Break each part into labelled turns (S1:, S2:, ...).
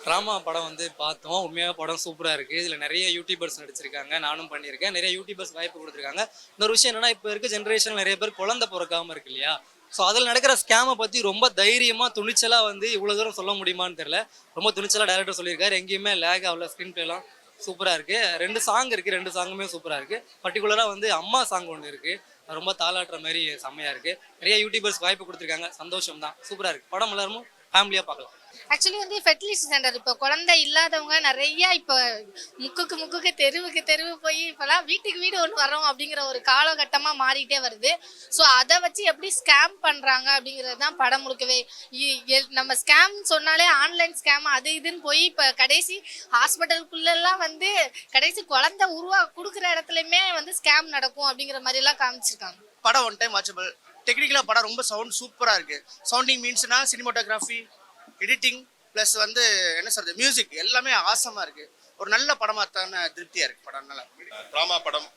S1: Drama படம் வந்து பார்த்தோம். உண்மையாக படம் சூப்பராக இருக்குது. இதில் நிறைய யூடியூபர்ஸ் நடிச்சிருக்காங்க. நானும் பண்ணியிருக்கேன். நிறைய யூடியூபர்ஸ் வாய்ப்பு கொடுத்துருக்காங்க. இன்னொரு விஷயம் என்னன்னா, இப்போ இருக்க ஜென்ரேஷன் நிறைய பேர் குழந்தை பிறக்காமல் இருக்கு இல்லையா? ஸோ அதில் நடக்கிற ஸ்கேமை பற்றி ரொம்ப தைரியமாக துணிச்சலாக வந்து இவ்வளோ தூரம் சொல்ல முடியுமான்னு தெரியல. ரொம்ப துணிச்சலாக டேரக்டர் சொல்லியிருக்காரு. எங்கேயுமே லேக் ஆகல. ஸ்க்ரீன் பிளேலாம் சூப்பராக இருக்குது. 2 சாங் இருக்குது. 2 சாங்குமே சூப்பராக இருக்குது. பர்டிகுலராக வந்து அம்மா சாங் ஒன்று இருக்குது. ரொம்ப தாளாட்டுற மாதிரி செம்மையாக இருக்குது. நிறைய யூடியூபர்ஸ் வாய்ப்பு கொடுத்துருக்காங்க. சந்தோஷம் தான். சூப்பராக இருக்குது. படம் எல்லாரும் ஃபேமிலியாக பார்க்கலாம்.
S2: ஆக்சுவலி வந்து ஃபெர்டிலிட்டி சென்டர் இப்போ குழந்தை இல்லாதவங்க நிறைய இப்போ முக்குக்கு தெருவு போய் இப்போலாம் வீட்டுக்கு வீடு ஒன்று வரோம் அப்படிங்கிற ஒரு காலகட்டமாக மாறிட்டே வருது. ஸோ அதை வச்சு எப்படி ஸ்கேம் பண்ணுறாங்க அப்படிங்கிறது தான் படம் முழுக்கவே. நம்ம ஸ்கேம் சொன்னாலே ஆன்லைன் ஸ்கேம் அது இதுன்னு போய் இப்போ கடைசி ஹாஸ்பிட்டலுக்குள்ளெல்லாம் வந்து கடைசி குழந்தை கொடுக்குற இடத்துலையுமே வந்து ஸ்கேம் நடக்கும் அப்படிங்கிற மாதிரிலாம் காமிச்சிருக்காங்க.
S3: படம் ஒன் டைம் வாட்சபிள். டெக்னிக்கலாக படம் ரொம்ப சவுண்ட் சூப்பராக இருக்குது. சவுண்டிங் மீன்ஸ்னா சினிமோட்டோகிராஃபி, எடிட்டிங் ப்ளஸ் வந்து என்ன சொல்றது, மியூசிக் எல்லாமே ஆசமாக இருக்குது. ஒரு நல்ல படமாக தானே திருப்தியாக இருக்குது படம். நல்லா
S4: ட்ராமா படம்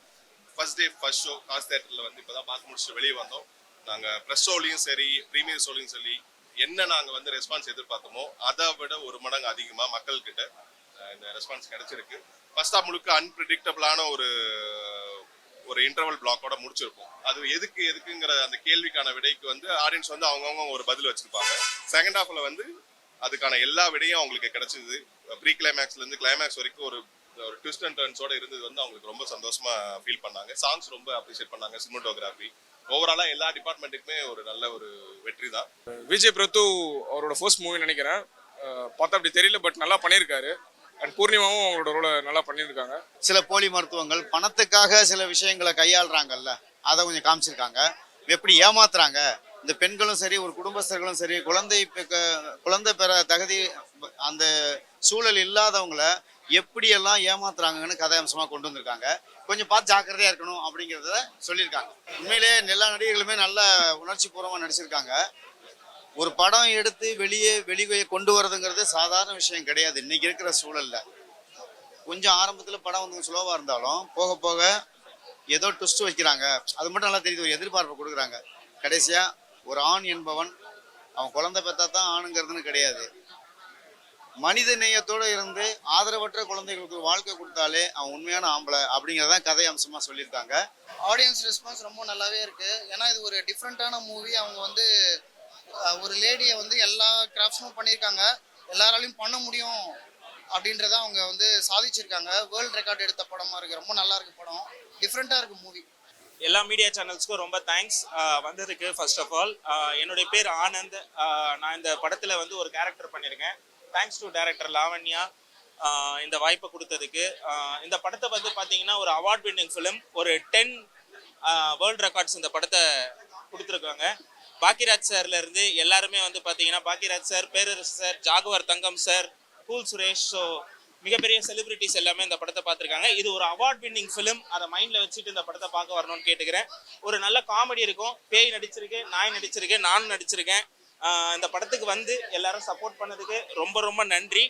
S4: ஃபர்ஸ்ட் டே ஃபர்ஸ்ட் ஷோ காஸ் தேட்டரில் வந்து இப்போ தான் பார்த்து முடிச்சுட்டு வெளியே வந்தோம். நாங்கள் ப்ரெஸ் ஷோலையும் சரி ப்ரீமியர் ஷோலையும் சரி என்ன நாங்கள் வந்து ரெஸ்பான்ஸ் எதிர்பார்த்தோமோ அதை விட 1 மடங்கு அதிகமாக மக்கள்கிட்ட இந்த ரெஸ்பான்ஸ் கிடைச்சிருக்கு. ஃபர்ஸ்ட் ஆஃப் முழுக்க அன்பிரிடிக்டபிளான ஒரு இன்டர்வல் பிளாக்கோட முடிச்சிருப்போம். அது எதுக்குங்கிற அந்த கேள்விக்கான விடைக்கு வந்து ஆடியன்ஸ் வந்து அவங்கவுங்க ஒரு பதில் வச்சிருப்பாங்க. செகண்ட் ஹாஃப்ல வந்து அதுக்கான எல்லா விடையும் அவங்களுக்கு கிடைச்சது. ப்ரீ கிளைமேக்ஸ்ல இருந்து கிளைமேக்ஸ் வரைக்கும் ஒரு ட்விஸ்ட் அண்ட் டர்ன்ஸோட இருந்தது வந்து அவங்களுக்கு ரொம்ப சந்தோஷமா ஃபீல் பண்ணாங்க. சாங்ஸ் ரொம்ப அப்ரிஷியேட் பண்ணாங்க. சினிமோட்டோகிராஃபி ஓவராலா எல்லா டிபார்ட்மெண்ட்டுக்குமே ஒரு நல்ல ஒரு வெற்றி தான்.
S5: விஜய் பிரத்து அவரோட ஃபர்ஸ்ட் மூவி நினைக்கிறேன். பார்த்தா அப்படி தெரியல, பட் நல்லா பண்ணியிருக்காரு. அண்ட் பூர்ணிமாவும் அவங்களோட ரோலை நல்லா பண்ணியிருக்காங்க.
S6: சில போலி மருத்துவங்கள் பணத்துக்காக சில விஷயங்களை கையாளுறாங்கல்ல, அதை கொஞ்சம் காமிச்சிருக்காங்க. எப்படி ஏமாத்துறாங்க இந்த பெண்களும் சரி ஒரு குடும்பஸ்தர்களும் சரி, குழந்தை பெற தகுதி அந்த சூழல் இல்லாதவங்கள எப்படியெல்லாம் ஏமாத்துறாங்கன்னு கதை அம்சமாக கொண்டு வந்திருக்காங்க. கொஞ்சம் பார்த்து ஜாக்கிரதையா இருக்கணும் அப்படிங்கிறத சொல்லியிருக்காங்க. உண்மையிலேயே எல்லா நடிகர்களுமே நல்ல உணர்ச்சி பூர்வமாக நடிச்சிருக்காங்க. ஒரு படம் எடுத்து வெளியே கொண்டு வரதுங்கிறது சாதாரண விஷயம் கிடையாது. இன்னைக்கு இருக்கிற சூழல்ல கொஞ்சம் ஆரம்பத்தில் படம் வந்து ஸ்லோவாக இருந்தாலும் போக போக ஏதோ ட்விஸ்ட் வைக்கிறாங்க. அது மட்டும் நல்லா தெரியுது. ஒரு எதிர்பார்ப்பை கொடுக்குறாங்க. கடைசியாக ஒரு ஆண் என்பவன் அவன் குழந்தை பெற்றா தான் ஆணுங்கிறதுன்னு கிடையாது. மனித நேயத்தோடு இருந்து ஆதரவற்ற குழந்தைகளுக்கு வாழ்க்கை கொடுத்தாலே அவன் உண்மையான ஆம்பளை அப்படிங்கிறதான் கதை அம்சமாக சொல்லியிருக்காங்க.
S3: ஆடியன்ஸ் ரெஸ்பான்ஸ் ரொம்ப நல்லாவே இருக்குது. ஏன்னா இது ஒரு டிஃப்ரெண்ட்டான மூவி. அவங்க வந்து ஒரு லேடியை வந்து எல்லா கிராஃப்ட்ஸும் பண்ணியிருக்காங்க. எல்லாராலையும் பண்ண முடியும் அப்படின்றத அவங்க வந்து சாதிச்சிருக்காங்க. வேர்ல்டு ரெக்கார்ட் எடுத்த படமாக இருக்குது. ரொம்ப நல்லா இருக்குது படம். டிஃப்ரெண்ட்டாக இருக்குது மூவி.
S7: எல்லா மீடியா சேனல்ஸ்க்கும் ரொம்ப தேங்க்ஸ் வந்ததுக்கு. ஃபர்ஸ்ட் ஆஃப் ஆல் என்னுடைய பேர் ஆனந்த். நான் இந்த படத்தில் வந்து ஒரு கேரக்டர் பண்ணியிருக்கேன். தேங்க்ஸ் டு டைரக்டர் லாவண்யா இந்த வாய்ப்பை கொடுத்ததுக்கு. இந்த படத்தை வந்து பார்த்தீங்கன்னா ஒரு அவார்ட் வின்னிங் ஃபிலிம். ஒரு 10 வேர்ல்டு ரெக்கார்ட்ஸ் இந்த படத்தை கொடுத்துருக்காங்க. பாக்கியராஜ் சார்ல இருந்து எல்லாருமே வந்து பார்த்தீங்கன்னா பாக்கியராஜ் சார், பேரரசு சார், ஜாகுவார் தங்கம் சார், கூல் சுரேஷ், ஸோ மிகப்பெரிய செலிபிரிட்டிஸ் எல்லாமே இந்த படத்தை பார்த்துருக்காங்க. இது ஒரு அவார்ட் வின்னிங் ஃபிலிம். அதை மைண்டில் வச்சுட்டு இந்த படத்தை பார்க்க வரணும்னு கேட்டுக்கிறேன். ஒரு நல்ல காமெடி இருக்கும். பேய் நடிச்சிருக்கேன், நாய் நடிச்சிருக்கேன், நானும் நடிச்சிருக்கேன். இந்த படத்துக்கு வந்து எல்லாரும் சப்போர்ட் பண்ணதுக்கு ரொம்ப ரொம்ப நன்றி.